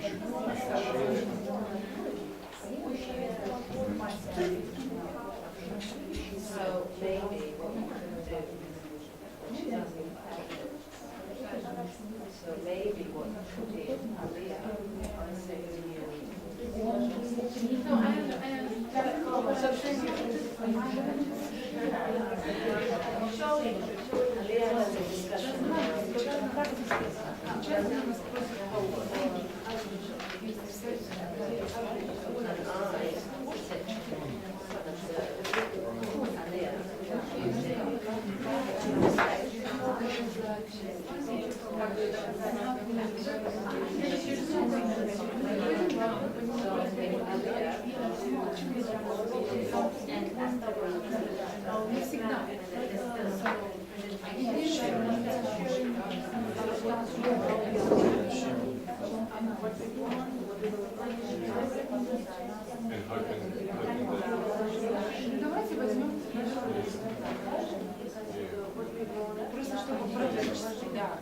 So maybe what we could do, so maybe what could be Aliyah, I say to you. No, I am. So Aliyah has a discussion давайте возьмем просто чтобы продвинуться. Да.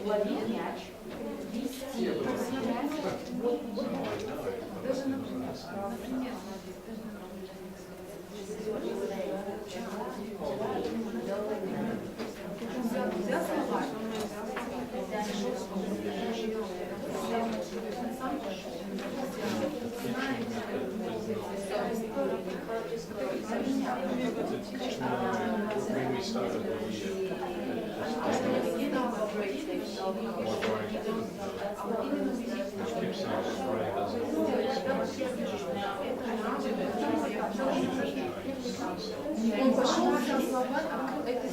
Ловить мяч, вести, даже, например, взял слова. Он пошел, взял слова, а это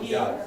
Yes,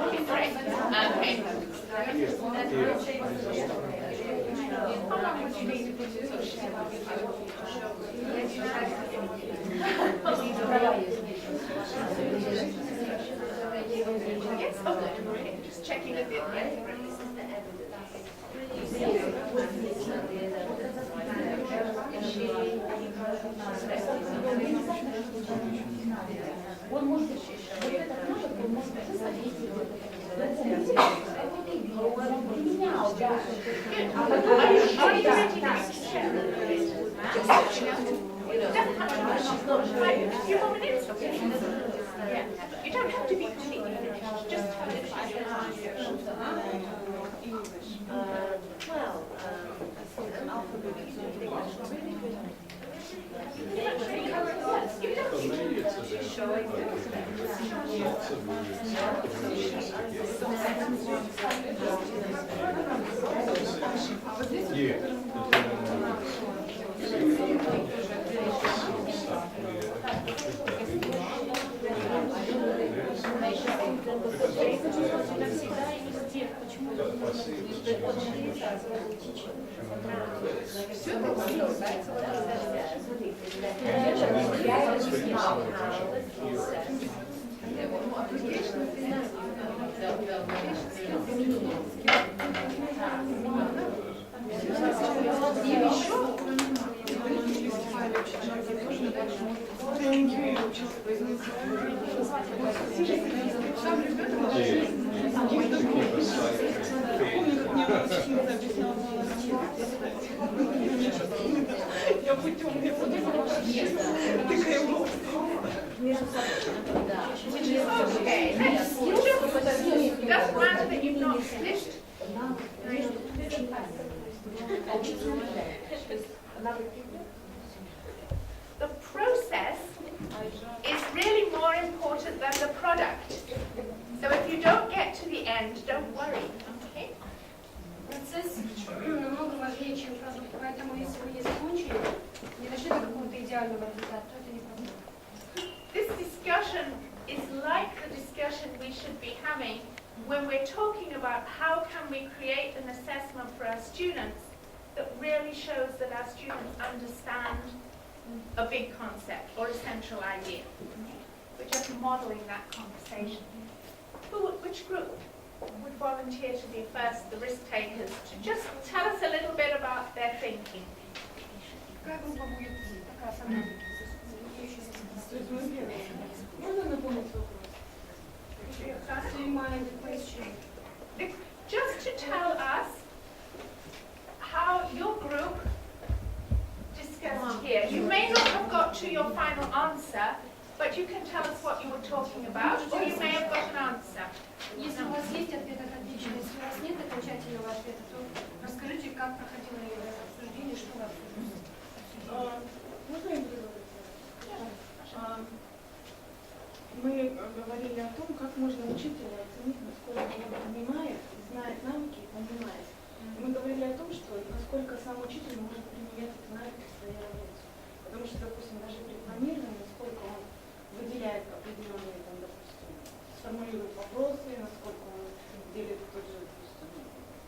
okay, great. Okay. How long would you need to put it on share? Yes, okay. Just checking if it you don't have to be completely finished, just tell it about your Okay, next. Just remember that you've not finished. The process is really more important than the product. So if you don't get to the end, don't worry. Okay? Процесс намного важнее, чем продукт. Поэтому если вы не закончили, не дошли до какого-то идеального результата, то это не продукт. This discussion is like the discussion we should be having when we're talking about how can we create an assessment for our students that really shows that our students understand a big concept or a central idea. We're just modeling that conversation. Which group would volunteer to be first, the risk takers, to just tell us a little bit about their thinking? Какая группа будет такая самая? Можно напомнить вопрос? Just to tell us how your group discussed here. You may not have got to your final answer, but you can tell us what you were talking about, or you may have got an answer. Если у вас есть ответ, это отлично. Если у вас нет окончательного ответа, то расскажите, как проходило обсуждение, что вы обсудили. Можно я буду говорить? Мы говорили о том, как можно учителя оценить, насколько он понимает, знает навыки и понимает. Мы говорили о том, что насколько сам учитель может применять эти навыки в своей работе. Потому что, допустим, даже при планировании, насколько он выделяет определенные, там, допустим, сформулирует вопросы, насколько он делит тот же, допустим,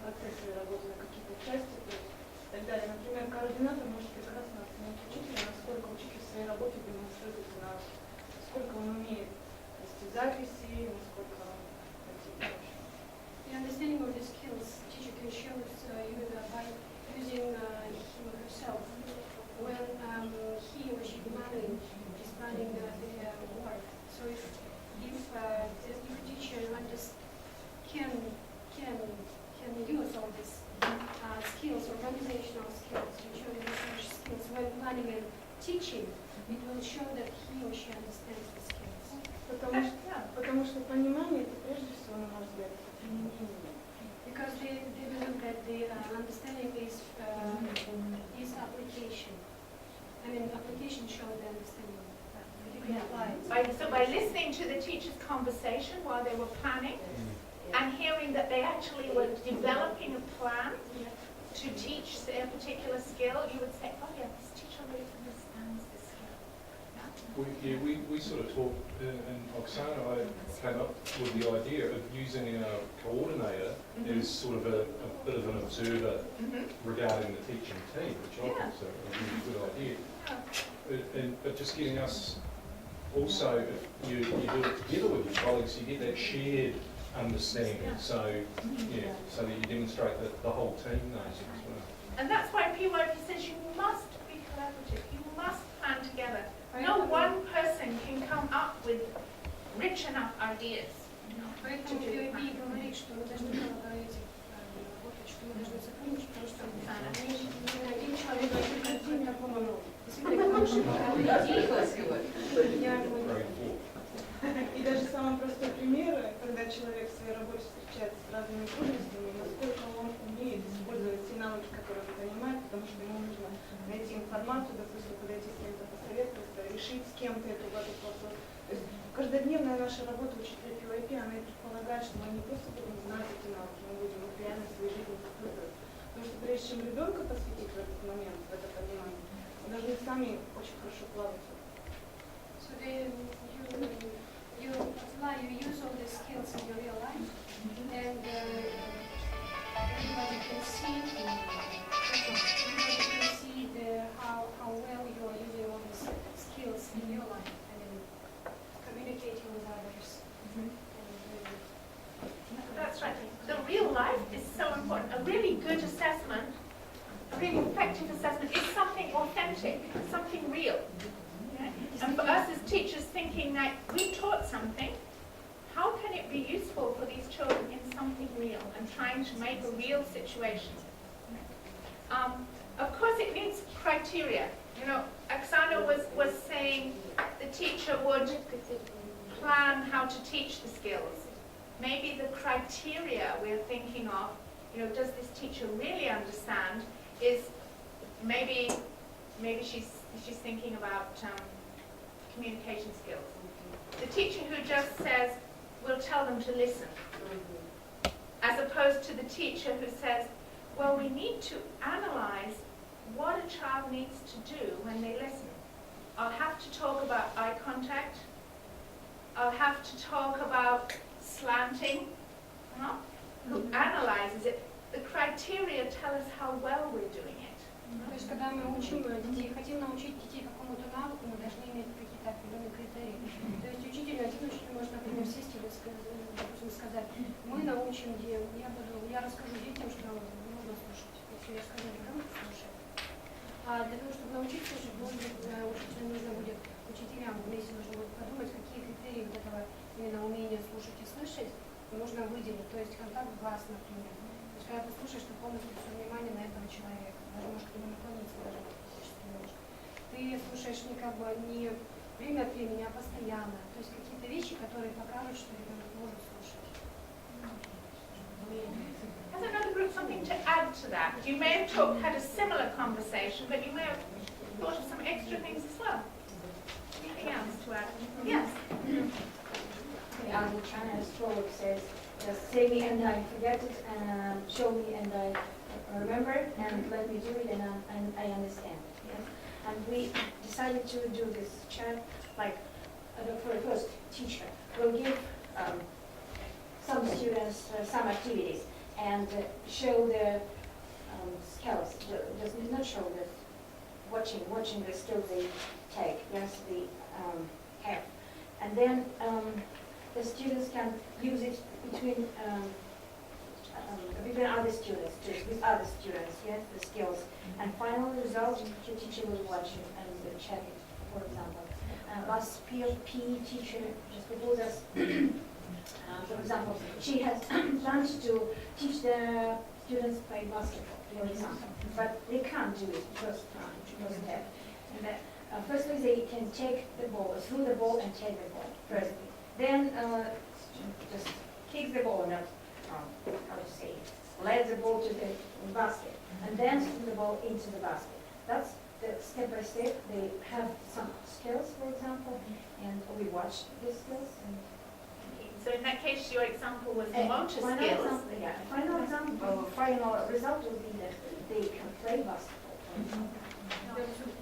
процесс своей работы на какие-то части, то есть, и так далее. Например, координатор может прекрасно оценить учителя, насколько учитель в своей работе демонстрирует навыки, насколько он умеет вести записи, насколько он... The understanding of the skills teacher can show you by using him or herself when he or she is planning the work. So if teacher can use all these skills, organizational skills, mature research skills when planning and teaching, it will show that he or she understands the skills. Потому что понимание это прежде всего, на мой взгляд, применение. Because they believe that the understanding is application. I mean, application shows the understanding. So by listening to the teacher's conversation while they were planning and hearing that they actually were developing a plan to teach a particular skill, you would say, oh yeah, this teacher really understands this skill. Yeah? We sort of talked, and Oksana, I came up with the idea of using our coordinator as sort of a bit of an observer regarding the teaching team, which I think is a really good idea. But just getting us also, if you do it together with your colleagues, you get that shared understanding. So so that you demonstrate that the whole team knows it as well. And that's why PYP says you must be collaborative. You must plan together. No one person can come up with rich enough ideas. Поэтому PYP говорит, что мы должны коллаборировать, работать, что мы должны сотрудничать, потому что ни один человек не может такому действительно хорошему И даже самый простой пример, когда человек в своей работе встречается с разными трудностями, насколько он умеет использовать те навыки, которые он занимает, потому что ему нужно найти информацию, допустим, подойти с кем-то посоветоваться, решить с кем-то этот вопрос. То есть каждодневная наша работа учителя PYP, она и предполагает, что мы не просто будем знать эти навыки, мы будем их реально в своей жизни использовать. Потому что прежде чем ребенка посвятить в этот момент, в это понимание, мы должны сами очень хорошо плавать. So you apply, you use all the skills in your real life, and everybody can see how well you are using all these skills in your life, and communicating with others. That's right. The real life is so important. A really good assessment, a really effective assessment is something authentic, something real. And for us as teachers thinking that we taught something, how can it be useful for these children in something real and trying to make a real situation? Of course it needs criteria. You know, Oksana was saying the teacher would plan how to teach the skills. Maybe the criteria we're thinking of, you know, does this teacher really understand, is maybe she's thinking about communication skills. The teacher who just says, we'll tell them to listen, as opposed to the teacher who says, well, we need to analyze what a child needs to do when they listen. I'll have to talk about eye contact. I'll have to talk about slanting. Who analyzes it? The criteria tell us how well we're doing it. То есть, когда мы учим детей, хотим научить детей какому-то навыку, мы должны иметь какие-то определенные критерии. То есть один учитель может, например, сесть и допустим, сказать, мы научим, я расскажу детям, что нужно слушать. Если я скажу, ребенку слушать. А для того, чтобы научить слушать, может быть, учителю нужно будет, учителям вместе нужно будет подумать, какие критерии вот этого именно умения слушать и слышать нужно выделить. То есть контакт глаз, например. То есть когда ты слушаешь, ты полностью все внимание на этого человека. Даже можешь к нему наклониться, даже немножко. Ты слушаешь не время от времени, а постоянно. То есть какие-то вещи, которые покажут, что ребенок может слушать. Has another group something to add to that? You may have had a similar conversation, but you may have thought of some extra things as well. Anything else to add? Yes. The China's proverb says, just say me and I forget it, and show me and I remember it, and let me do it and I understand. Yes? And we decided to do this chat, like for the first teacher, we'll give some students some activities and show the skills, does not show the watching the skills they take, yes, they have. And then the students can use it between other students, with other students, yes, the skills. And final result, the teacher will watch it and check it, for example. Last PYP teacher just proposed us, for example, she has planned to teach the students play basketball, for example, but they can't do it first step. And firstly, they can take the ball, throw the ball and take the ball, firstly. Then just kick the ball, not, how to say it, let the ball to the basket, and then throw the ball into the basket. That's the step by step. They have some skills, for example, and we watch the skills. So in that case, your example was motor skills. Final result would be that they can play basketball, for example.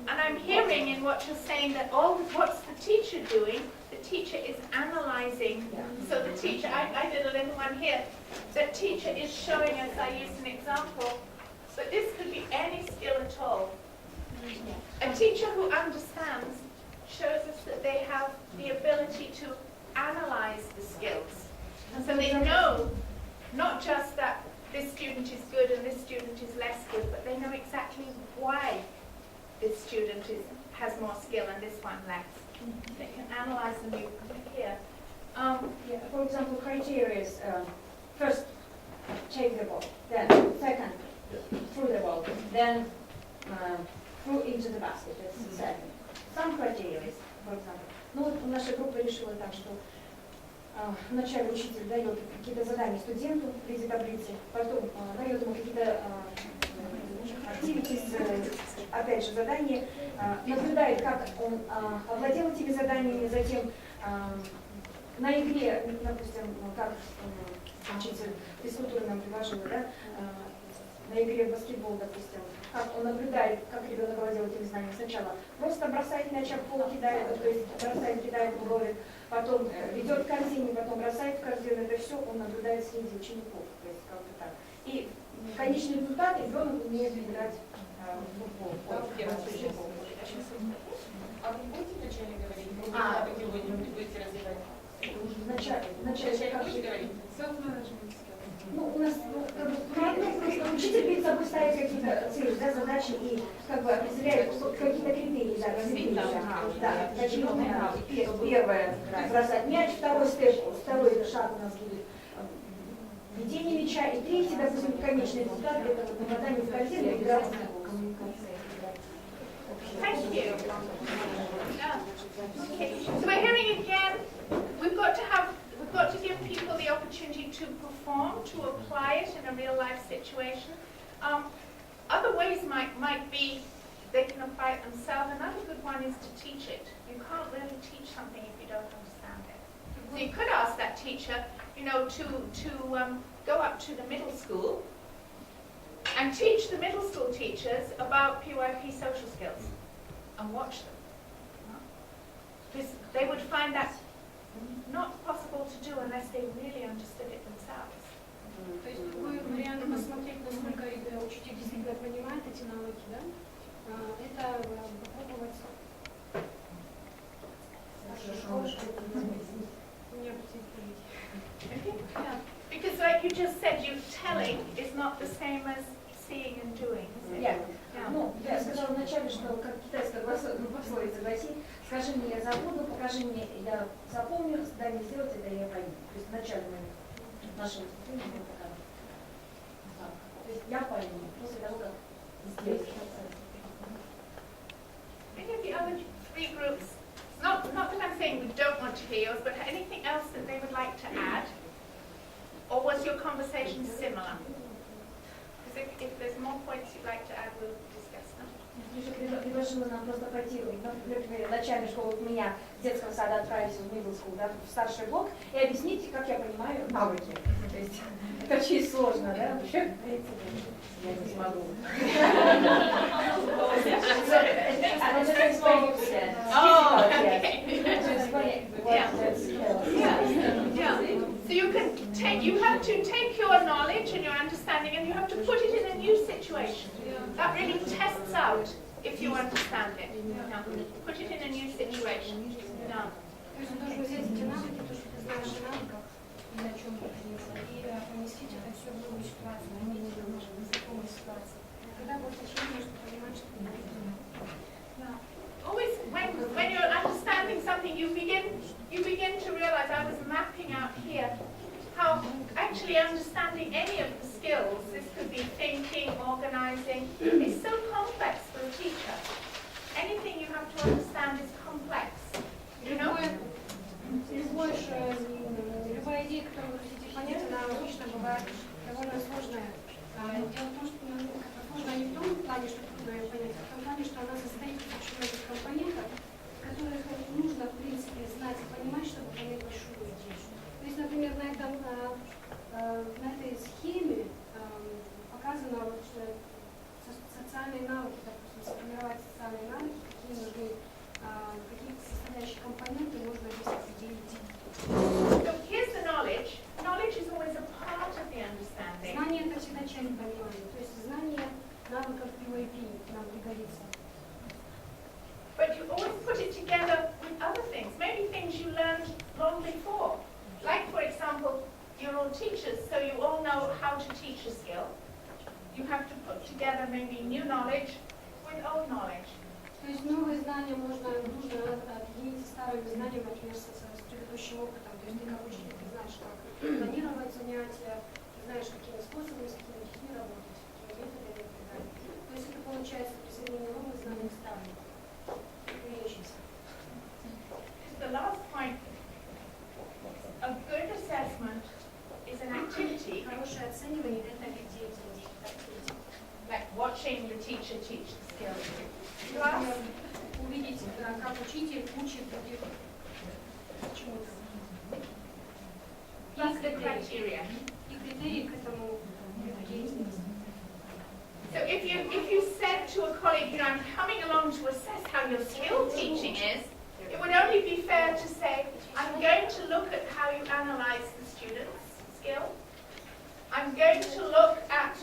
And I'm hearing in what you're saying that what's the teacher doing? The teacher is analyzing. So the teacher, I did a little one here. The teacher is showing us, I used an example, but this could be any skill at all. A teacher who understands shows us that they have the ability to analyze the skills. And so they know not just that this student is good and this student is less good, but they know exactly why this student has more skill and this one less. They can analyze them here. For example, criteria is first take the ball, then second through the ball, then through into the basket. That's second. Some criteria, for example. Ну вот наша группа решила так, что вначале учитель дает какие-то задания студенту в виде таблицы, потом дает ему какие-то activities, опять же, задания, наблюдает, как он овладел этими заданиями, затем на игре, допустим, как учитель физкультуры нам предложил, да, на игре в баскетбол, допустим, как он наблюдает, как ребенок овладел этими знаниями. Сначала просто бросает мяч в пол, кидает, то есть бросает, кидает, ловит, потом ведет к корзине, потом бросает в корзину. Это все он наблюдает среди учеников. То есть как-то так. И конечный результат ребенок умеет играть в футбол. А вы будете вначале говорить? Вы будете развивать? Вначале Будете говорить? Ну, у нас просто учитель перед собой ставит какие-то цели, да, задачи и как бы определяет какие-то критерии, да, разделения. Да, такие, первое бросать мяч, второй шаг у нас будет ведение мяча, и третий, допустим, конечный результат это попадание в корзину и игра в футбол. Thank you. Okay. So we're hearing again, we've got to give people the opportunity to perform, to apply it in a real life situation. Other ways might be they can apply it themselves. Another good one is to teach it. You can't really teach something if you don't understand it. So you could ask that teacher, to go up to the middle school and teach the middle school teachers about PYP social skills and watch them. Because they would find that not possible to do unless they really understood it themselves. То есть другой вариант посмотреть, насколько учитель действительно понимает эти навыки, да? Это попробовать. Yeah. Because like you just said, you telling is not the same as seeing and doing, is it? Yeah. Ну, я сказала вначале, что как китайская пословица гласит, скажи мне, я забуду, покажи мне, я запомню, дай мне сделать это, я пойму. То есть вначале мы нашим выступлением показали. То есть я пойму, после того, как сделать. Any of the other three groups, not that I'm saying we don't want to hear yours, but anything else that they would like to add? Or was your conversation similar? Because if there's more points you'd like to add, we'll discuss them. Я предложила нам просто пройти, например, начальную школу от меня, с детского сада отправить в middle school, да, в старший блок, и объяснить, как я понимаю навыки. То есть это очень сложно, да? Я не смогу. So you have to take your knowledge and your understanding and you have to put it in a new situation. That really tests out if you understand it. No. Put it in a new situation. No. То есть нужно взять эти навыки, то, что ты знаешь о навыках, и на чем ты учился, и поместить это все в новую ситуацию, в незнакомую ситуацию. Тогда будет очевидно, что понимаешь, что ты не понимаешь. Always when you're understanding something, you begin to realize, I was mapping out here how actually understanding any of the skills, this could be thinking, organizing, is so complex for a teacher. Anything you have to understand is complex. You know? Любая идея, которую вы хотите понять, она обычно бывает довольно сложная. Дело в том, что сложная не в том плане, что трудно ее понять, а в том плане, что она состоит из очень многих компонентов, которых нужно, в принципе, знать и понимать, чтобы понять большую идею. То есть, например, на этой схеме показано, что социальные навыки, допустим, сформировать социальные годится. But you always put it together with other things, maybe things you learned long before. Like, for example, you're all teachers, so you all know how to teach a skill. You have to put together maybe new knowledge with old knowledge. То есть новые знания нужно объединить с старыми знаниями, например, с предыдущим опытом. То есть ты как учитель, ты знаешь, как планировать занятия, ты знаешь, какими способами, с какими детьми работать, какими методами и так далее. То есть это получается присоединение новых знаний к старым, имеющимся. The last point, a good assessment is an activity, Хорошее оценивание – это вид деятельности, like watching the teacher teach the skill. Например, увидеть, как учитель учит других чему-то. Plus the criteria. И критерии к этому виду деятельности. So if you said to a colleague, you know, I'm coming along to assess how your skill teaching is, it would only be fair to say, I'm going to look at how you analyze the student's skill. I'm going to look at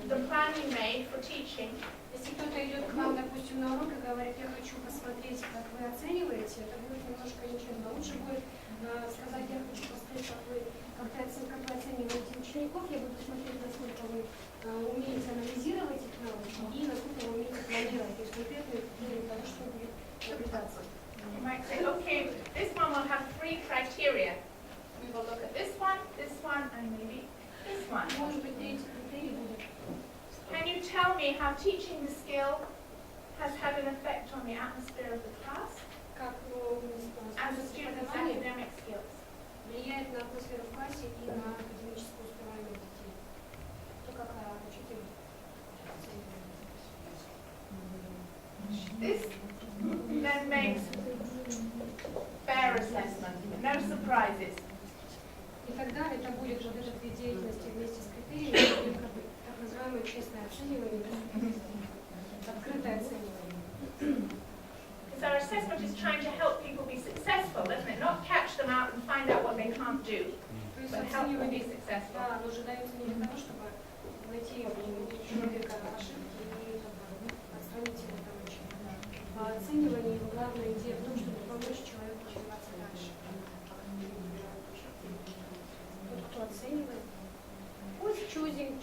the plan you made for teaching. Если кто-то идет к вам, допустим, на урок и говорит, я хочу посмотреть, как вы оцениваете, это будет немножко нечестно. Лучше будет сказать, я хочу посмотреть, как вы оцениваете учеников, я буду смотреть, насколько вы умеете анализировать их навыки и насколько вы умеете планировать. То есть конкретные критерии того, что будет наблюдаться. You might say, okay, this one will have 3 criteria. We will look at this one, and maybe this one. Может быть, эти критерии будут. Can you tell me how teaching the skill has had an effect on the atmosphere of the class Как and the students' academic skills? влияет на атмосферу в классе и на академическую успеваемость детей. То, как учитель оценивает. This then makes fair assessment, no surprises. И тогда это будет вот этот вид деятельности вместе с критериями, будет так называемое честное оценивание, открытое оценивание. Because our assessment is trying to help people be successful, isn't it? Not catch them out and find out what they can't do, То есть but help them be оценивание, successful. да, оно же дается не для того, чтобы найти у человека ошибки и отстранить его там очень. А оценивание, главная идея в том, чтобы помочь человеку развиваться дальше. Тот, кто оценивает, who's choosing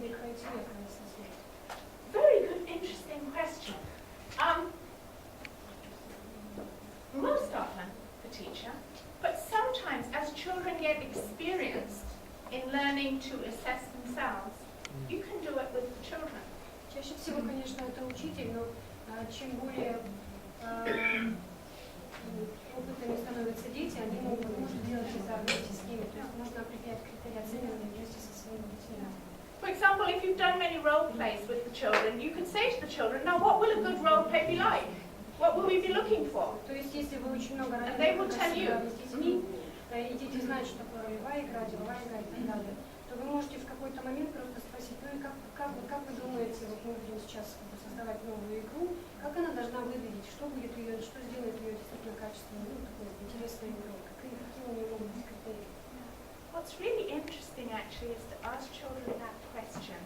the criteria for assessment? Very good, interesting question. Most often the teacher, but sometimes as children get experienced in learning to assess themselves, you can do it with the children. Чаще всего, конечно, это учитель, но чем более опытными становятся дети, они может делать это вместе с ними. То есть можно определять критерии оценивания вместе со своими детьми. For example, if you've done many role plays with the children, you can say to the children, now what will a good role play be like? What will we be looking for? То есть если вы очень много And they will tell you. с детьми, и дети знают, что такое ролевая игра, деловая игра и так далее, то вы можете в какой-то момент просто спросить, ну и как вы думаете, вот мы будем сейчас создавать новую игру, как она должна выглядеть, что будет ее, что сделает ее действительно качественной, ну, такой интересной игрой, какие у нее могут быть критерии. What's really interesting actually is to ask children that question,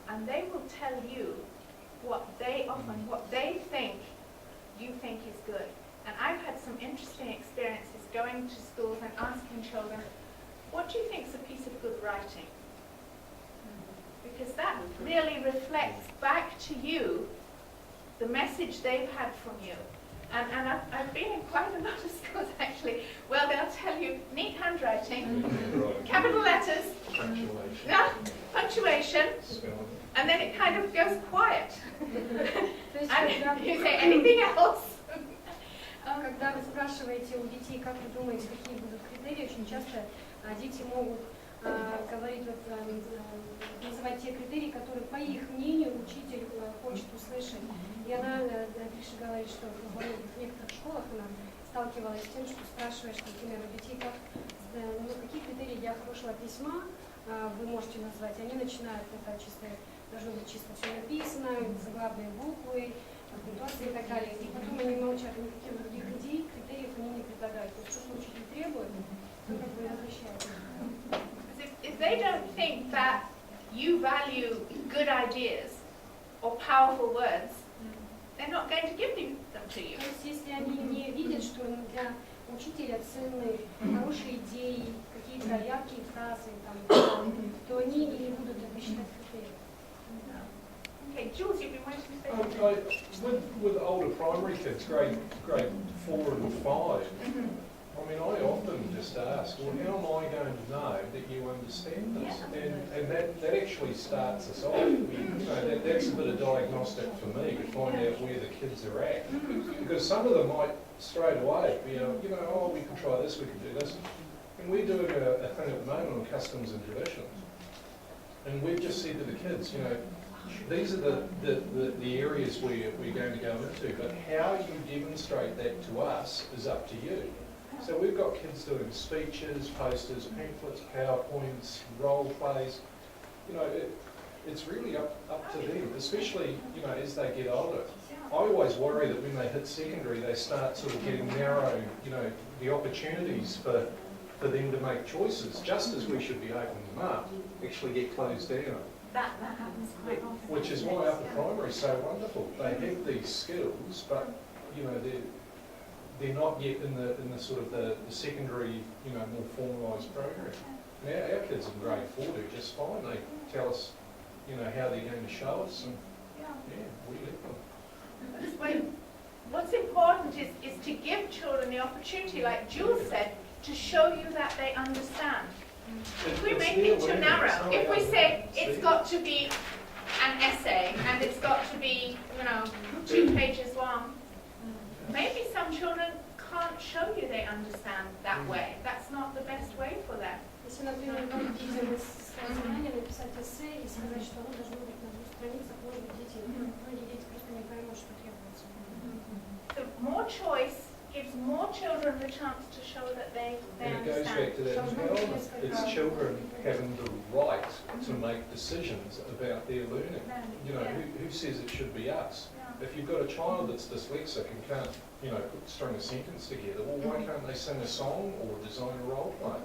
and they will tell you what they think you think is good. And I've had some interesting experiences going to schools and asking children, what do you think is a piece of good writing? Because that really reflects back to you the message they've had from you. And I've been in quite a lot of schools actually, where they'll tell you neat handwriting, capital letters, punctuation, and then it kind of goes quiet. And you say anything else? Когда вы спрашиваете у детей, как вы думаете, какие будут критерии, очень часто дети могут говорить, называть те критерии, которые, по их мнению, учитель хочет услышать. И она, Гриша говорит, что в некоторых школах она сталкивалась с тем, что спрашиваешь, например, у детей, какие критерии для хорошего письма вы можете назвать. Они начинают, это чисто, должно быть чисто все написано, заглавные буквы, пунктуации и так далее. И потом они молчат, никаких других идей, критериев они не предлагают. То есть, что учитель требует, то как бы возвращает. If they don't think that you value good ideas, or powerful words, they're not going to give them to you. То есть, если они не видят, что для учителя ценны хорошие идеи, какие-то яркие фразы, там, то они и не будут это считать критерием. Okay, Jules, you've been waiting to say something. With older primary kids, grade 4 and 5, I mean, I often just ask, well, how am I going to know that you understand this? And that actually starts us off. That's a bit of diagnostic for me to find out where the kids are at. Because some of them might straight away be, oh, we can try this, we can do this. And we're doing a thing at the moment on customs and traditions. And we've just said to the kids, these are the areas we're going to go into, but how you demonstrate that to us is up to you. So we've got kids doing speeches, posters, pamphlets, PowerPoints, role plays. It's really up to them, especially, as they get older. I always worry that when they hit secondary, they start sort of getting narrow, the opportunities for them to make choices, just as we should be opening them up, actually get closed down. That happens quite often. Which is why upper primary is so wonderful. They have these skills, but they're not yet in the sort of the secondary, more formalised program. Now our kids in grade 4 do just fine. They tell us, how they're going to show us, and we let them. What's important is to give children the opportunity, like Jules said, to show you that they understand. If we make it too narrow, if we say it's got to be an essay and it's got to be, 2 pages long, maybe some children can't show you they understand that way. That's not the best way for them. Если, например, вам видео с задания написать эссе и сказать, что оно должно быть на 2 страницах, может быть, многие дети просто не поймут, что требуется. So more choice gives more children the chance to show that they And it goes understand. back to that empowerment. It's children having the right to make decisions about their learning. Who says it should be us? If you've got a child that's dyslexic and can't, string a sentence together, well, why can't they sing a song or design a role play?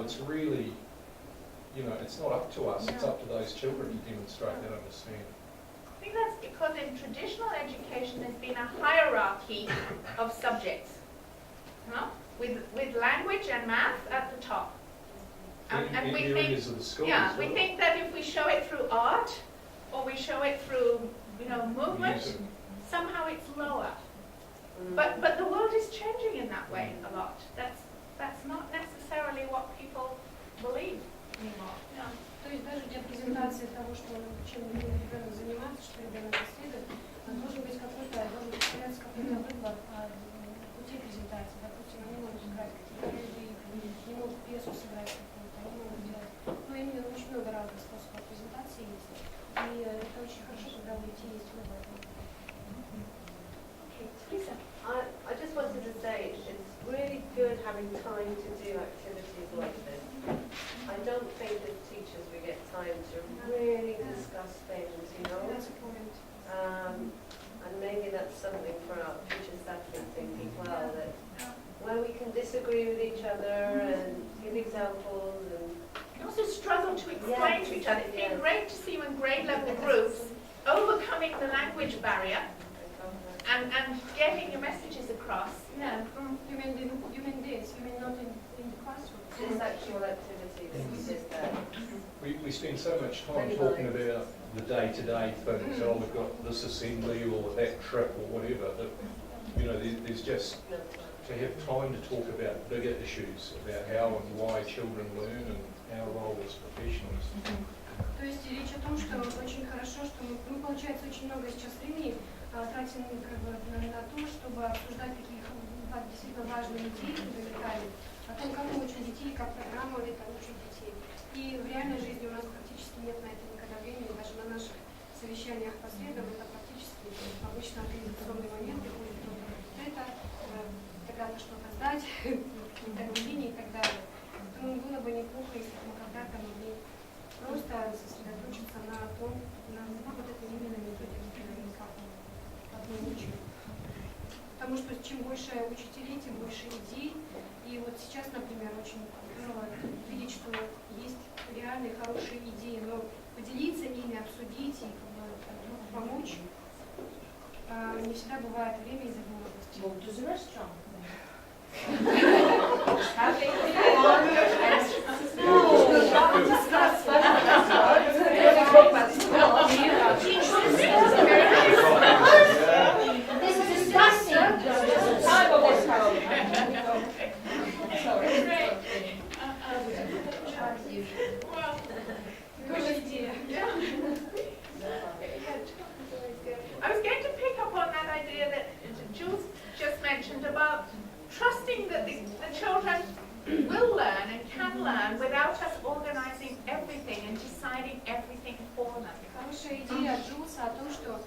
It's really, it's not up to us, it's up to those children to demonstrate that understanding. I think that's because in traditional education there's been a hierarchy of subjects, with language and math at the top. And we think, of the school we think that if we show it through art or we show it through, movement, somehow it's lower. But the world is changing in that way a lot. That's not necessarily what people believe anymore. То есть даже для презентации того, чем ребенок занимается, что ребенок исследует, должен быть появляться какой-то выбор пути презентации. Допустим, они могут играть какие-то ролевые игры, они могут пьесу сыграть какую-то, они могут делать. Именно очень много разных способов презентации есть. И это очень хорошо, когда у детей есть выбор. I just wanted to say it's really good having time to do activities like this. I don't think as teachers we get time to really discuss things, That's a point. And maybe that's something for our future staff meeting as well, that where we can disagree with each other and give examples and Also struggle to explain to each other. It's been great to see when grade level groups overcoming the language barrier and getting your messages across. You mean this? You mean not in the classroom? this actual activity that we did there. We spend so much time talking about the day-to-day things, we've got this assembly or that trip or whatever, but there's just to have time to talk about bigger issues, about how and why children learn and our role as professionals. То есть речь о том, что очень хорошо, что мы получается, очень много сейчас времени тратим на то, чтобы обсуждать такие действительно важные идеи, фундаментальные, о том, как мы учим детей, как программа это учит детей. И в реальной жизни у нас практически нет на это никогда времени, даже на наших совещаниях по средам это практически обычно организационный момент, приходит кто-то это, когда-то что-то сдать, какие-то объявления и так далее. Поэтому было бы неплохо, если бы мы когда-то могли просто сосредоточиться на том, на вот этой именно методике, как мы учим. Потому что чем больше учителей, тем больше идей. И вот сейчас, например, очень здорово видеть, что есть реальные хорошие идеи, но поделиться ими, обсудить и друг иногда бывает время из-за молодости. Go to the restaurant. This is disgusting. Well, Тоже идея. I was going to pick up on that idea that Jules just mentioned about trusting that the children will learn and can learn without us organizing everything and deciding everything for them. Хорошая идея от Джулса о том, что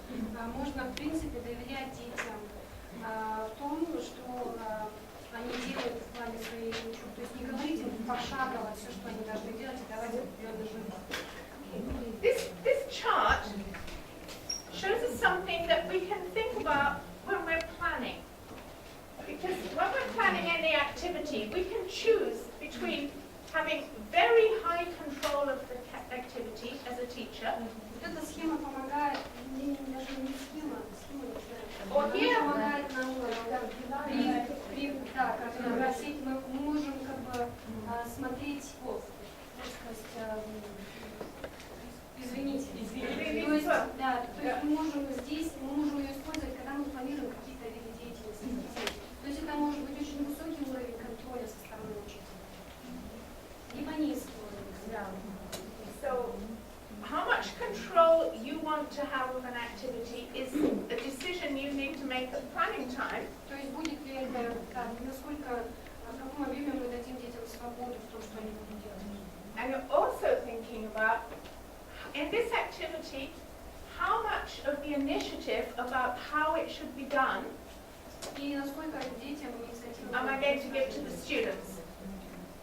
можно, в принципе, доверять детям в том, что они делают в плане своей учебы. То есть не говорить им пошагово все, что они должны делать, и давать определенный выбор. This chart shows us something that we can think about when we're planning. Because when we're planning any activity, we can choose between having very high control of the activity as a teacher. Вот эта схема помогает, даже не схема не знаю. Or here, Она помогает нам мы можем как бы смотреть, так сказать, извините. То есть, да, то есть мы можем здесь, мы можем ее использовать, когда мы планируем какие-то виды деятельности детей. То есть это может быть очень высокий уровень контроля со стороны учителя. Либо низкий уровень. yeah. So, how much control you want to have of an activity is a decision you need to make at planning time. То есть будет ли это, насколько, в каком объеме мы дадим детям свободу в том, что они будут делать. And you're also thinking about, in this activity, how much of the initiative about how it should be done И насколько детям инициативу am I going to give to the students?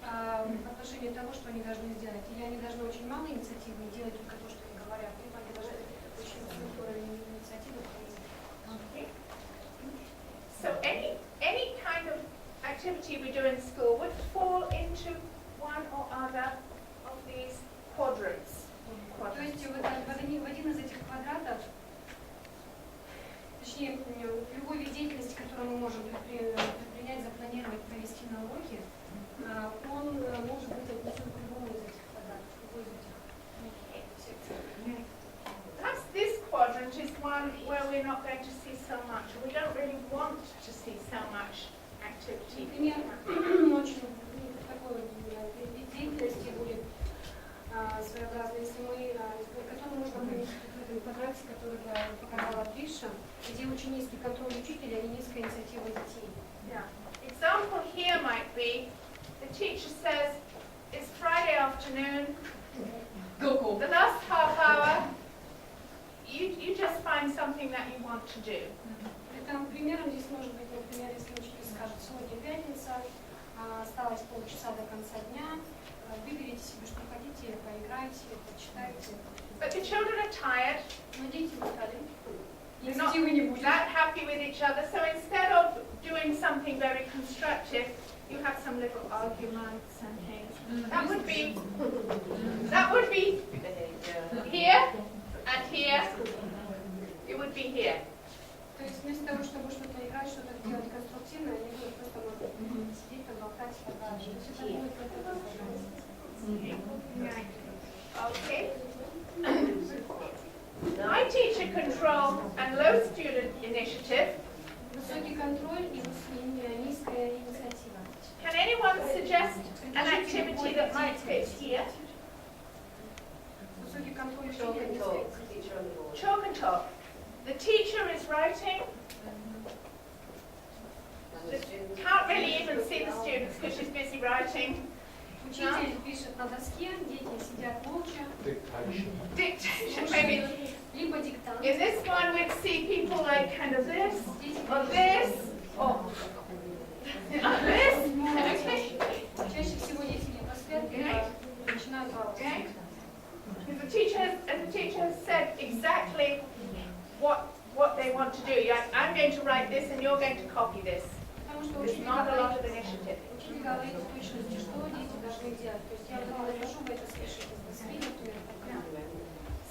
в отношении того, что они должны сделать. И они должны очень мало инициативы и делать только то, что они говорят. Либо они должны очень высокий уровень инициативы проявить. Okay. So any kind of activity we do in school would fall into one or other of these quadrants. То есть вот в один из этих квадратов, точнее, любой вид деятельности, который мы можем предпринять, запланировать, провести на уроке, он может быть отнесен к любому из этих квадратов, любой из этих секций. Perhaps this quadrant is one where we're not going to see so much. We don't really want to see so much activity. Например, очень такой вид деятельности будет своеобразный, если мы, который можно поместить в этом квадрате, который показала Триша, где очень низкий контроль учителя и низкая инициатива детей. Yeah. Example here might be the teacher says it's Friday afternoon. Go. The last half hour, you just find something that you want to do. Там примером здесь может быть, например, если учитель скажет, сегодня пятница, осталось полчаса до конца дня, выберите себе, что хотите, поиграйте, почитайте. But the children are tired. Но дети устали. They're not Инициативы не будет. that happy with each other. So instead of doing something very constructive, you have some little arguments and things. That would be here and here. It would be here. То есть вместо того, чтобы что-то играть, что-то делать конструктивное, они будут просто сидеть, поболтать, поболтать. То есть это будет Okay. High teacher control and low student initiative. высокий контроль и низкая инициатива. Can anyone suggest an activity that might fit here? Высокий контроль и Chalk and низкая talk, инициатива. teacher on the board. Chalk and talk. The teacher is writing. And the students. Can't really even see the students because she's busy writing. Учитель пишет на доске, дети сидят молча. Dictation. Dictation, maybe. Либо диктант. In this one, we'd see people like kind of this, Дети or this, or this. молча. Чаще всего дети не просвет, начинают бороться. Okay. Because the teacher has said exactly what they want to do. I'm going to write this and you're going to copy this. Потому что There's учитель not a lot of говорит, initiative. учитель говорит в точности, что дети должны делать. То есть я напишу, вы это спишите с доски, например.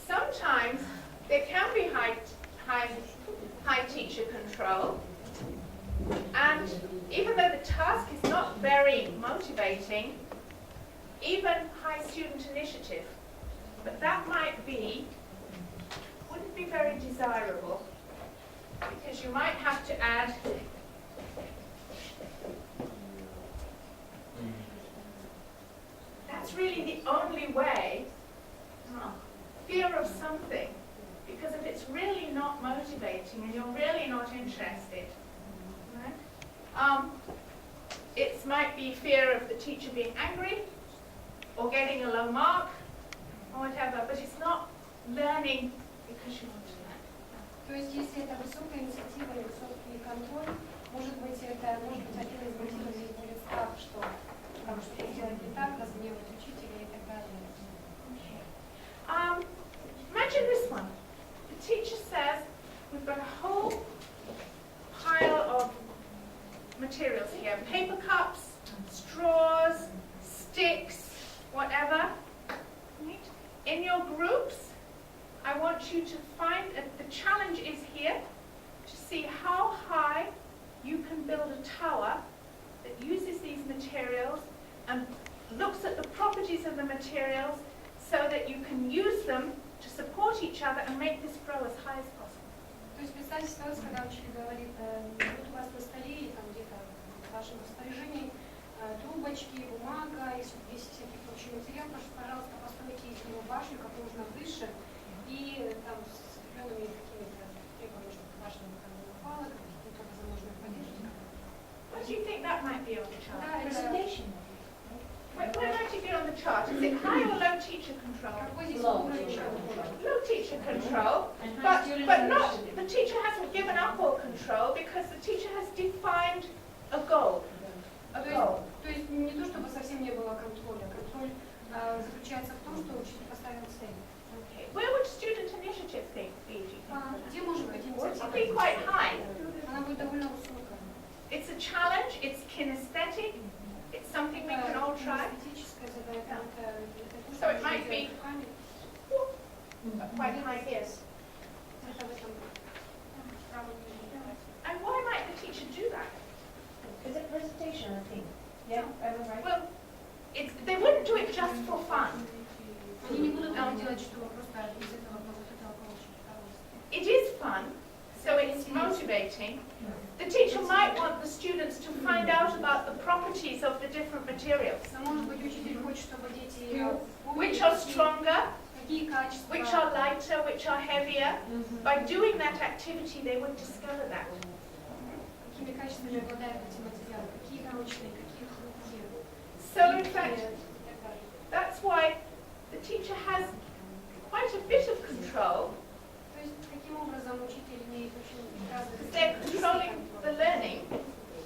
Sometimes there can be high teacher control. control. And even though the task is not very motivating, even high student initiative, but that wouldn't be very desirable, because you might have to add that's really the only way, fear of something, because if it's really not motivating and you're really not interested, right? It might be fear of the teacher being angry or getting a low mark or whatever, but it's not learning because you want to learn. То есть, если это высокая инициатива и высокий контроль, может быть, один из мотивов здесь будет страх, что там что-то сделать не так, разгневать учителя и так далее. Imagine this one. The teacher says, we've got a whole pile of materials here. Paper cups, straws, sticks, whatever. Right? In your groups, I want you to find, the challenge is here, to see how high you can build a tower that uses these materials and looks at the properties of the materials so that you can use them to support each other and make this grow as high as possible. То есть представьте ситуацию, когда учитель говорит, вот у вас на столе или там где-то в вашем распоряжении трубочки, бумага, и весь всякий прочий материал, пожалуйста, постройте из него башню как можно выше и там с определенными какими-то требованиями, чтобы башня не упала, каким-то образом можно их поддерживать. What do you think that might be on the chart? Да, это Presentation. Where might it be on the chart? Is it high or low teacher control? какой здесь Low уровень teacher контроля? Low teacher control, And high but student not, initiative. the teacher hasn't given up all control because the teacher has defined a goal. A goal. То есть не то, чтобы совсем не было контроля. Контроль заключается в том, что учитель поставил цель. Okay. Where would student initiative be? Где может быть It would be инициатива? quite high. Она будет довольно высокая. It's a challenge, it's kinesthetic, it's something we can all try. Эстетическая задача. So it might be quite high here. Это в этом правом And why might the teacher do that? Is it presentation, I think? Yeah, am I right? Well, they wouldn't do it just for fun. Они не будут этого делать, чтобы просто из этого вот этого получить удовольствие. It is fun, so it's motivating. The teacher might want the students to find out about the properties of the different materials. Но может быть учитель хочет, чтобы дети Which are stronger, какие качества, which are lighter, which are heavier. By doing that activity, they would discover that. какими качествами обладают эти материалы, какие прочные, какие хрупкие. So in fact, that's why the teacher has quite a bit of control. То есть таким образом учитель имеет очень разные They're controlling the learning.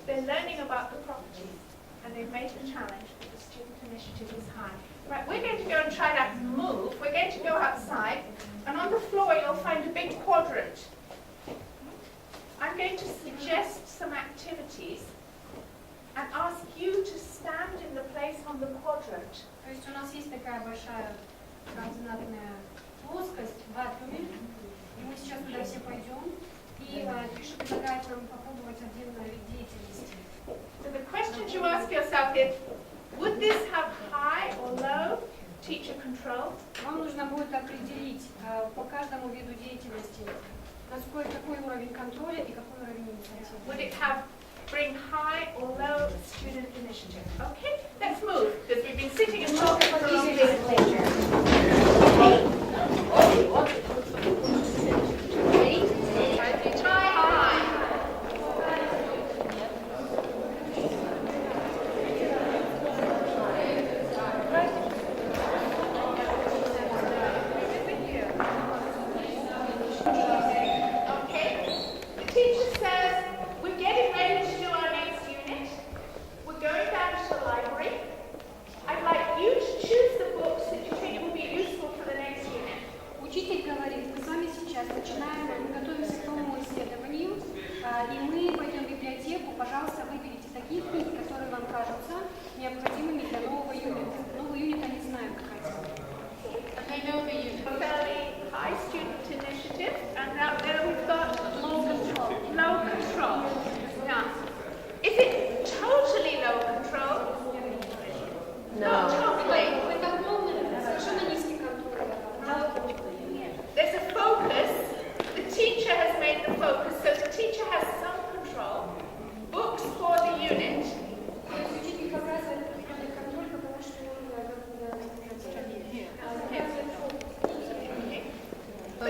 They're learning about the properties, and they've made the challenge that the student initiative is high. Right, we're going to go and try that move. We're going to go outside, and on the floor you'll find a big quadrant. I'm going to suggest some activities and ask you to stand in the place on the quadrant. То есть у нас есть такая большая координатная плоскость в атоме, и мы сейчас туда все пойдем, и Триша предлагает нам попробовать один вид деятельности. So the questions you ask yourself is, would this have high or low teacher control? Вам нужно будет определить по каждому виду деятельности, какой уровень контроля и какой уровень инициативы. Would it bring high or low student initiative? Okay, let's move, because we've been sitting and talking for a long time. Okay, the teacher says we're getting ready to do our next unit. We're going down to the library. I'd like you to choose the books that you think will be useful for the next unit. Учитель говорит, мы с вами сейчас начинаем, мы готовимся к новому исследованию, и мы пойдем в библиотеку, пожалуйста, выберите такие книги, которые вам кажутся необходимыми для нового юнита. Новый юнит они знают, какая тема. And they know the unit. Fairly high student initiative, and out there we've got low control. Low control.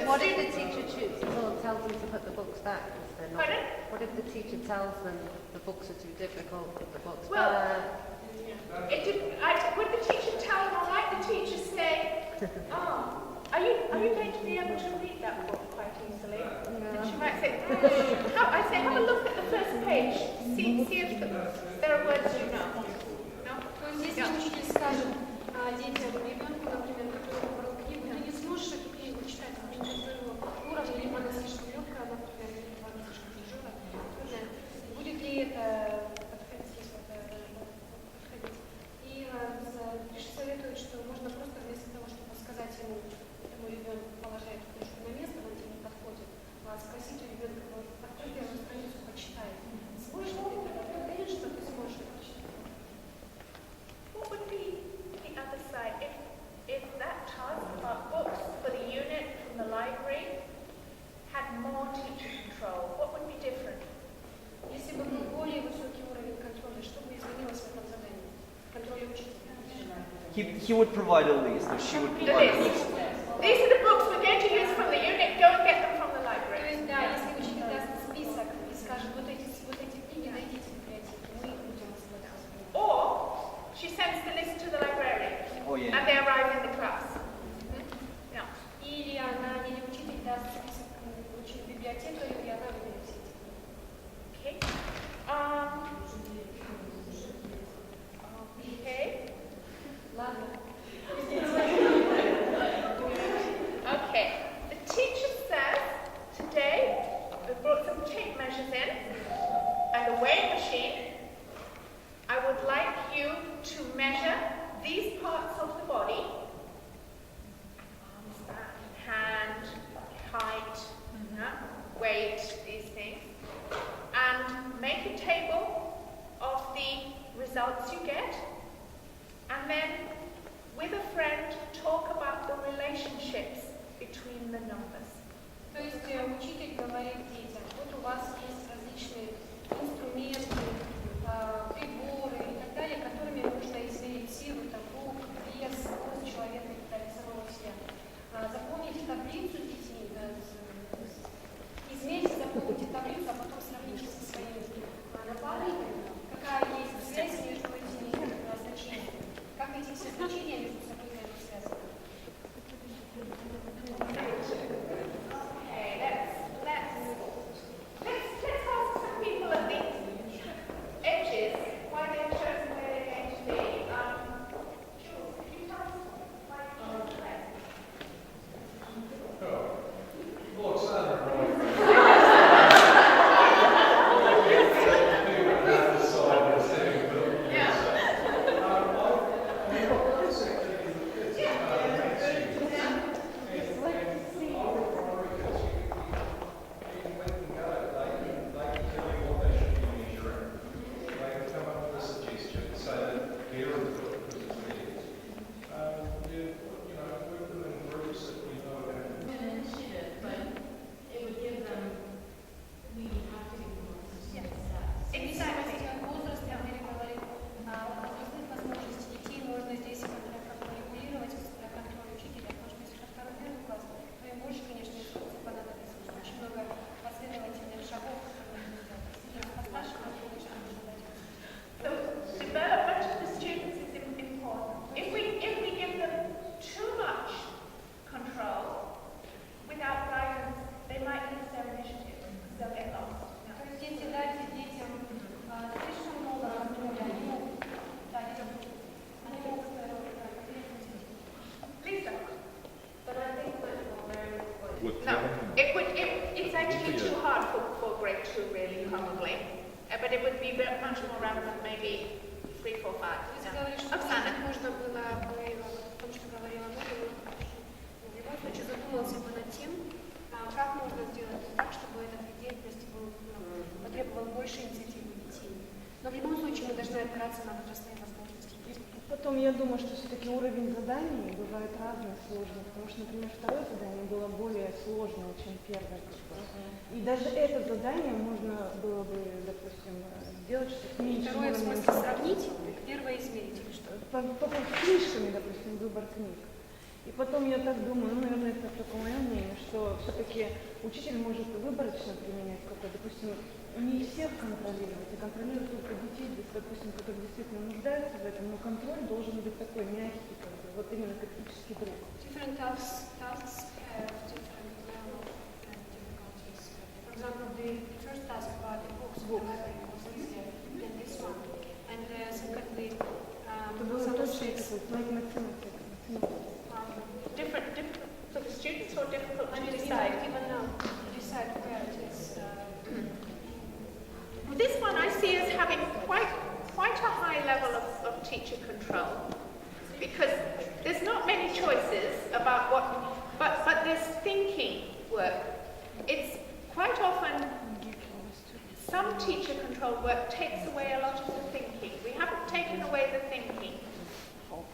what if the students... teacher tells them to put the books back? Instead of, Pardon? what if the teacher tells them the books are too difficult, put the books Well, back? Would the teacher tell them, or might the teacher say, are you going to be able to read that book quite easily? And she might say, I say, have a look at the first page. See if there are words you know. No? То есть если учитель скажет детям, ребенку, например, который выбрал книгу, ты не сможешь эту книгу читать на твоего уровня, либо она слишком легкая, например, либо она слишком тяжелая, трудная. Будет ли это подходить, если это подходить? И советуют, что можно просто вместо того, чтобы сказать ему, этому ребенку, положа эту книжку на место, она тебе не подходит, спросить у ребенка, открой первую страницу, почитай. Сможешь ли ты это? Ты уверен, что ты сможешь это читать? What would be the other side if that task about books for the unit from the library had more teacher control? What would be different? Если бы был более высокий уровень контроля, что бы изменилось в этом задании? В контроле учителя. He would provide a list, or she would The provide a list. list. These are the books we're going to use from the unit. Go and get them from the То library. есть, да, если учитель даст список и скажет, вот эти книги найдите в библиотеке, мы их будем использовать. Or she sends the list to the librarian Oh yeah. and they arrive in the class. No. Или учитель даст список библиотекарю, и она выберет все эти книги. Okay. Okay. Ладно. Okay. The teacher says today we brought some tape measures in and a weighing machine. I would like you to measure these parts of the body, arms, back, hand, height, weight, these things, and make a table of the results you get, and then with a friend talk about the relationships between the numbers. То есть учитель говорит детям, вот у вас есть различные инструменты, приборы и так далее, которыми нужно измерить силу, рук, вес, рост человека и так далее, самого себя. Заполните таблицу с детьми, измерьте, заполните таблицу, а потом сравните со своими напарниками, какая есть связь между этими значениями, как эти все значения между собой взаимосвязаны. Let's ask some people at the edges why they've chosen where they're going to be. Jules, could you tell us why you chose there? Well, Astana, It's actually too hard for grade 2 really, probably. But it would be much more relevant maybe 3, 4, 5. Ты говоришь, что можно было бы, о том, что говорила Нора, в любом случае задумался бы над тем, как можно сделать так, чтобы этот вид деятельности потребовал больше инициативы детей. Но в любом случае мы должны опираться на возрастные возможности. Потом я думаю, что все-таки уровень заданий бывает разный, сложный, потому что, например, второе задание было более сложное, чем первое. И даже это задание можно было бы, допустим, сделать, что с меньшим Второе, в уровнем. смысле, сравнить, первое измерить или что? С книжками, допустим, выбор книг. И потом я так думаю, наверное, это только мое мнение, что все-таки учитель может выборочно применять какой-то, допустим, не всех контролировать, а контролировать только детей, допустим, которые действительно нуждаются в этом, но контроль должен быть такой мягкий, как бы, вот именно критический друг. Different tasks have different level and difficulties. For example, the first task about the books was easier than this one. And secondly, Это было точно такое, математика. Different for the students or difficult and to it's decide? not even now to decide where it is. Well, this one I see as having quite a high level of teacher control, because there's not many choices about what, but there's thinking work. It's quite often some teacher controlled work takes away a lot of the thinking. We haven't taken away the thinking.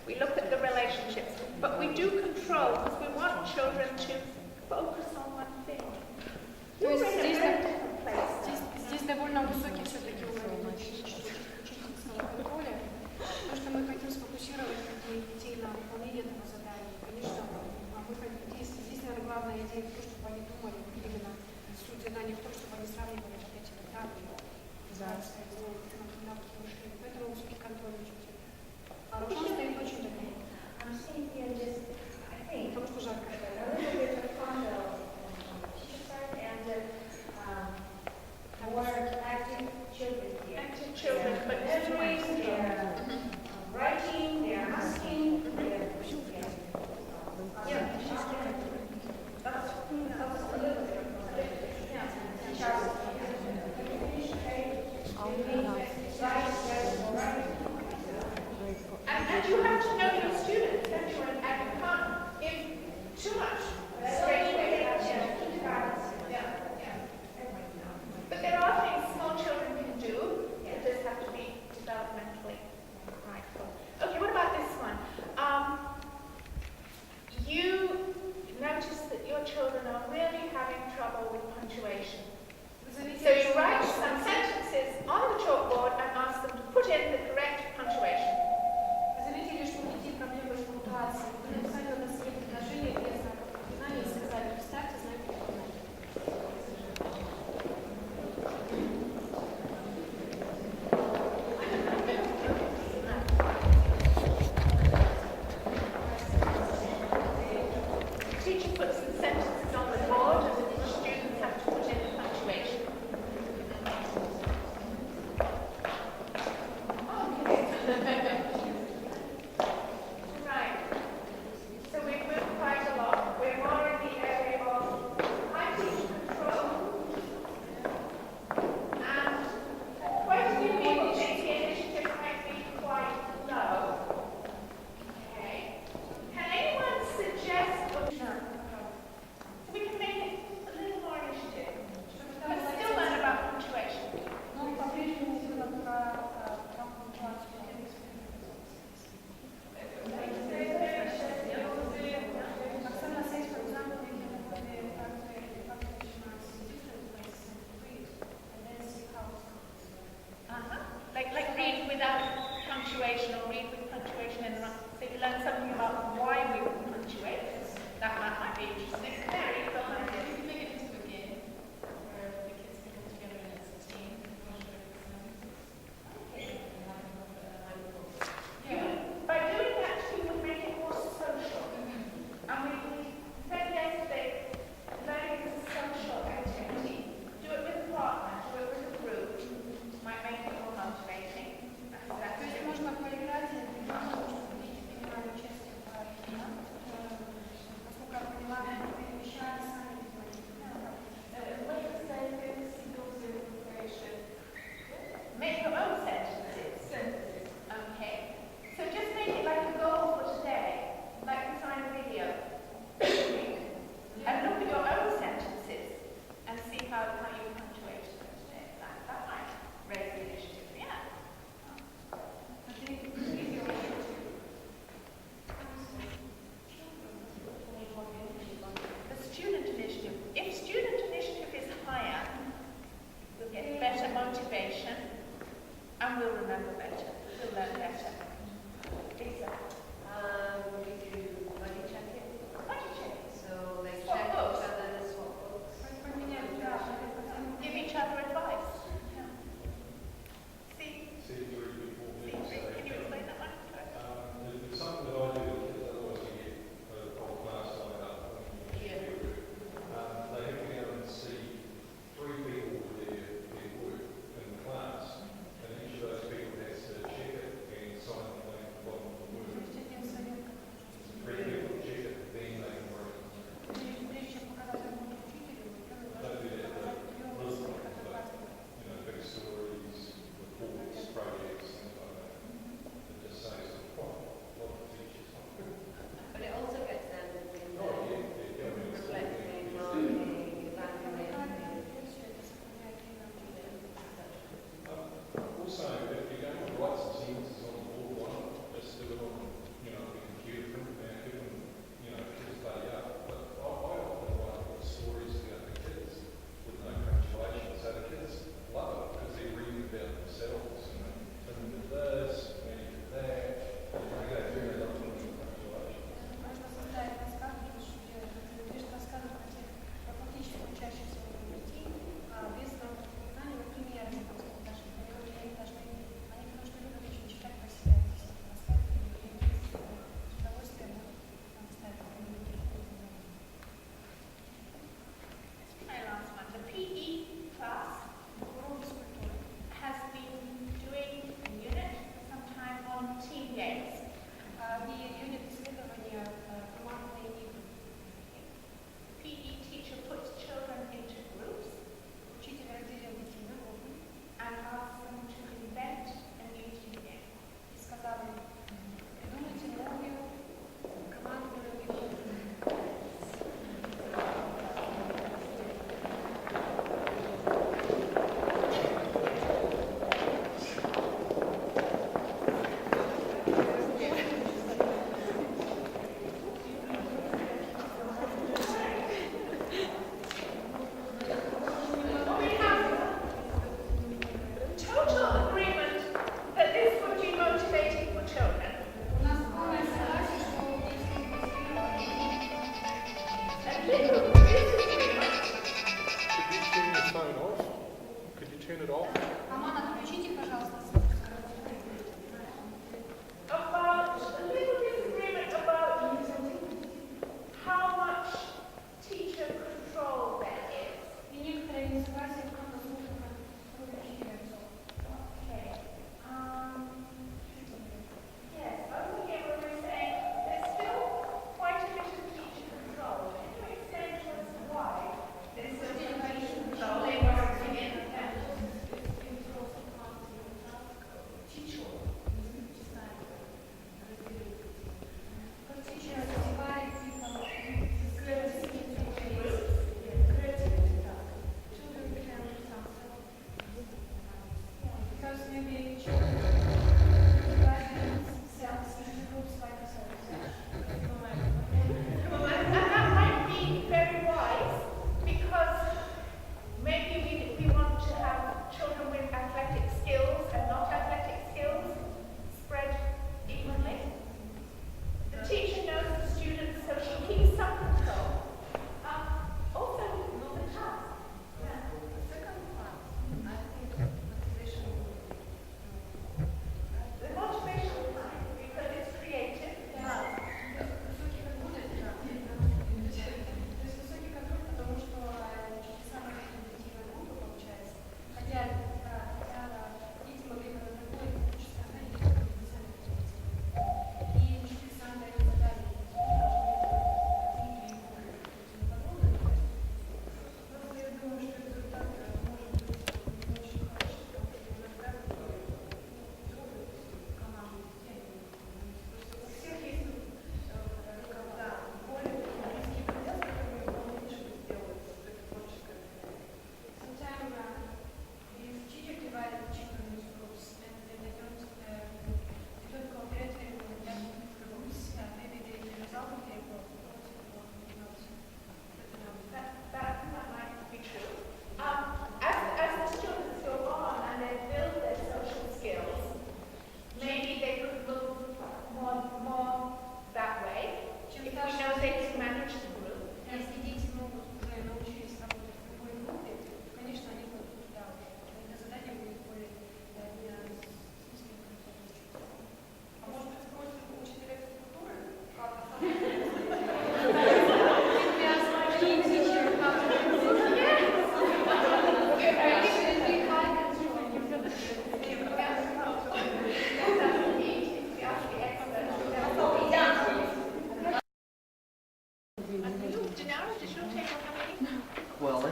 We look at the relationships, but we do control because we want children to focus on one thing. То есть You're in a здесь, very different place. здесь довольно высокий все-таки уровень учительского контроля, потому что мы хотим сфокусировать детей на выполнении этого задания. Конечно, здесь, наверное, главная идея в том, чтобы они думали именно суть задания в том, чтобы они сравнивали вот эти вот данные. Поэтому высокий контроль очень сильный. А Руслан стоит очень далеко. I'm seeing here just, I think, Потому что жарко. a little bit of control teacher side and more active children here. Active children, but every They're writing, they're asking, they're yeah. That's a little bit. And you have to know your students, don't you? And you can't give too much straight away. But there are things small children can do. It does have to be developmentally mindful. Okay, what about this one? You notice that your children are really having trouble with punctuation. So you write some sentences on the chalkboard and ask them to put in the correct punctuation. Вы заметили, что у детей проблемы с пунктуацией. Вы написали на свои предложения без знаков препинания и сказали, вставьте знаки препинания. The teacher puts the sentences on the board and the students have to put in the punctuation. Right. So we've moved quite a lot. We're more in the area of high teacher control. And quite a few people think the initiative might be quite low. Okay. Can anyone suggest we can make it a little more initiative, but still learn about punctuation? Ну, по-прежнему именно про пунктуацию. Astana says, for example, we can put the punctuation marks in different places and read, and then see how it sounds. Like read without punctuation or read with punctuation in the wrong. So you learn something about why we would punctuate. That might be interesting. Mary, go on. You can make it into a game where the kids can come together and it's a team. By doing that, we would make it more social. And we said yesterday, learning is a social activity. Do it with a partner, do it with a group. Might make it more motivating. То есть можно поиграть и чтобы дети принимали участие в насколько я поняла,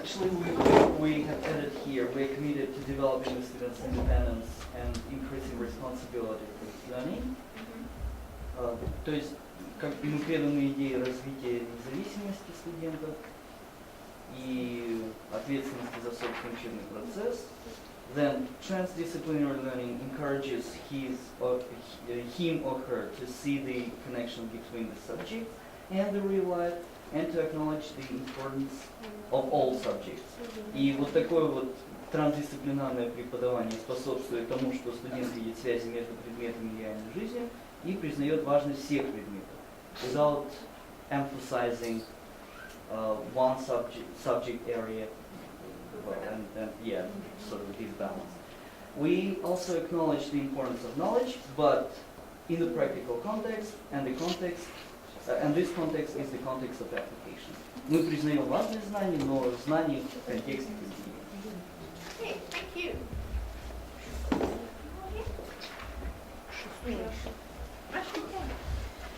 Actually, we have added here, we are committed to developing the students' independence and increasing responsibility for learning. То есть, как мы преданы идее развития независимости студентов и ответственности за собственный учебный процесс. Then transdisciplinary learning encourages him or her to see the connection between the subject and the real life and to acknowledge the importance of all subjects. И вот такое вот трансдисциплинарное преподавание способствует тому, что студент видит связи между предметами и реальной жизнью и признает важность всех предметов, without emphasizing one subject area. And yeah, sort of this balance. We also acknowledge the importance of knowledge, but in the practical context, and this context is the context of application. Мы признаем важность знаний, но знания в контексте применения. Okay, thank you.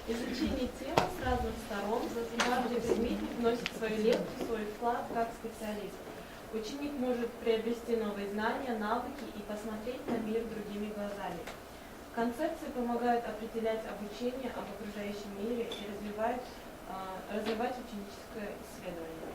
Изучение темы с разных сторон, каждый предметник вносит свою лепту, свой вклад как специалист. Ученик может приобрести новые знания, навыки и посмотреть на мир другими глазами. Концепции помогают определять обучение об окружающем мире и развивать ученическое исследование.